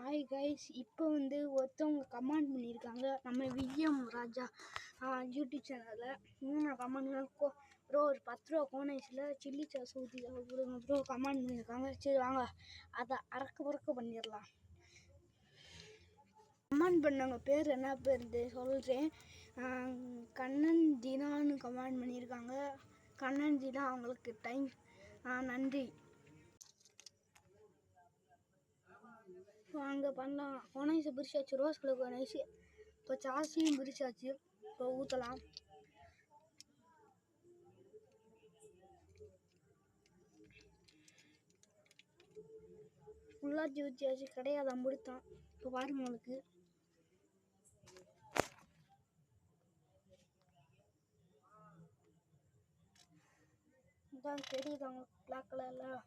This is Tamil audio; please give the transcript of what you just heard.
ஹாய் கைஸ், இப்போ ஒருத்தவங்க கமெண்ட் பண்ணியிருக்காங்க நம்ம விஎம் ராஜா யூடியூப் சேனலில். கமெண்ட் ப்ரோ ஒரு 10 ரூபா கோனைஸில் சில்லி சாஸ் ஊற்றி கொடுங்க ப்ரோ கமெண்ட் பண்ணியிருக்காங்க. சரி வாங்க அதை அறக்க பண்ணிடலாம். கமெண்ட் பண்ணவங்க பேர் என்ன பேர் சொல்கிறேன். கண்ணன் தினான்னு கமெண்ட் பண்ணியிருக்காங்க. கண்ணன் தினா அவங்களுக்கு டைம் நன்றி. வாங்க பண்ணலாம். கோனைஸை பிரிச்சாச்சு, ரோஸ் கலர் கோனைஸு. இப்போ சாஸையும் பிரிச்சாச்சு, இப்போ ஊற்றலாம். ஃபுல்லாச்சு ஊற்றியாச்சு, கிடையாது அம்புடுத்தான். இப்போ பாருங்க உங்களுக்கு இதான் தெரியுது, அவங்க பிளாக் கலரில்.